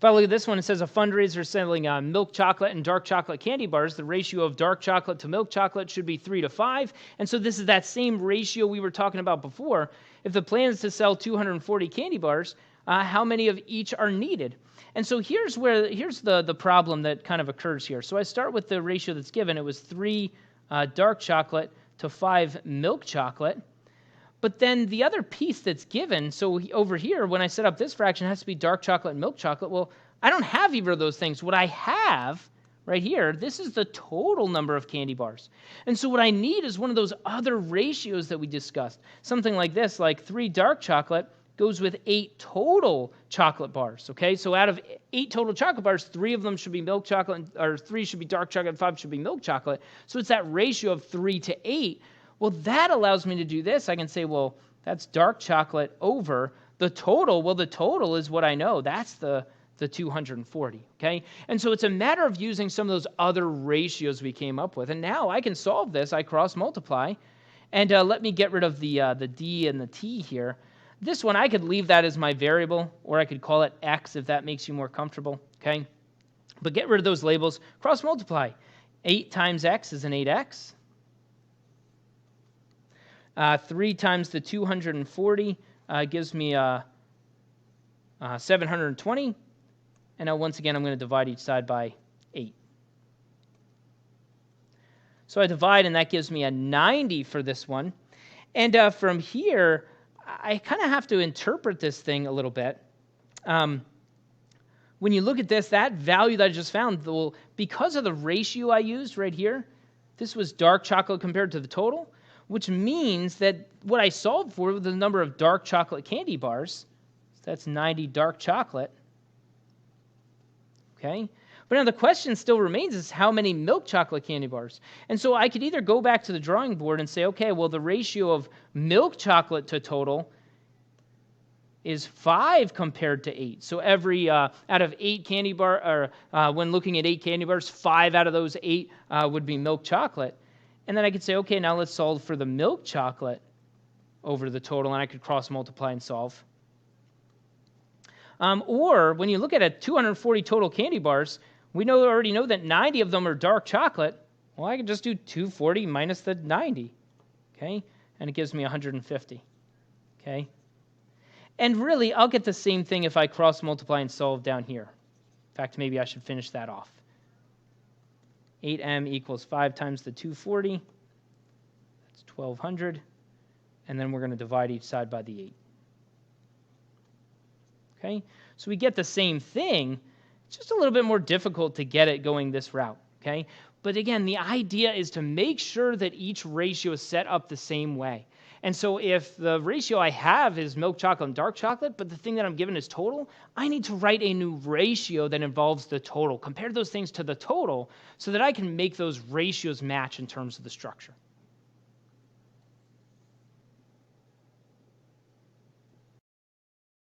I look at this one, it says a fundraiser selling milk chocolate and dark chocolate candy bars. The ratio of dark chocolate to milk chocolate should be 3 to 5. And so this is that same ratio we were talking about before. If the plan is to sell 240 candy bars, how many of each are needed? And so here's the problem that kind of occurs here. So I start with the ratio that's given. It was 3 dark chocolate to 5 milk chocolate. But then the other piece that's given, so over here, when I set up this fraction, it has to be dark chocolate and milk chocolate. Well, I don't have either of those things. What I have right here, this is the total number of candy bars. And so what I need is one of those other ratios that we discussed. Something like this, like 3 dark chocolate goes with 8 total chocolate bars, okay? So out of 8 total chocolate bars, 3 of them should be milk chocolate, or 3 should be dark chocolate, 5 should be milk chocolate. So it's that ratio of 3 to 8. Well, that allows me to do this. I can say, well, that's dark chocolate over the total. Well, the total is what I know. That's the 240, okay? And so it's a matter of using some of those other ratios we came up with. And now I can solve this. I cross multiply. And let me get rid of the D and the T here. This one, I could leave that as my variable, or I could call it X if that makes you more comfortable, okay? But get rid of those labels. Cross multiply. 8 times X is an 8X. 3 times the 240 gives me 720. And now once again, I'm going to divide each side by 8. So I divide, and that gives me a 90 for this one. And from here, I kind of have to interpret this thing a little bit. When you look at this, that value that I just found, well, because of the ratio I used right here, this was dark chocolate compared to the total, which means that what I solved for was the number of dark chocolate candy bars. So that's 90 dark chocolate. Okay? But now the question still remains is how many milk chocolate candy bars? And so I could either go back to the drawing board and say, okay, well, the ratio of milk chocolate to total is 5 compared to 8. So every out of 8 candy bar, or when looking at 8 candy bars, 5 out of those 8 would be milk chocolate. And then I could say, okay, now let's solve for the milk chocolate over the total, and I could cross multiply and solve. Or when you look at 240 total candy bars, we already know that 90 of them are dark chocolate. Well, I could just do 240 minus the 90, okay? And it gives me 150, okay? And really, I'll get the same thing if I cross multiply and solve down here. In fact, maybe I should finish that off. 8m equals 5 times the 240. That's 1,200. And then we're going to divide each side by the 8. Okay? So we get the same thing. It's just a little bit more difficult to get it going this route. Okay? But again, the idea is to make sure that each ratio is set up the same way. And so if the ratio I have is milk chocolate and dark chocolate, but the thing that I'm given is total, I need to write a new ratio that involves the total. Compare those things to the total so that I can make those ratios match in terms of the structure.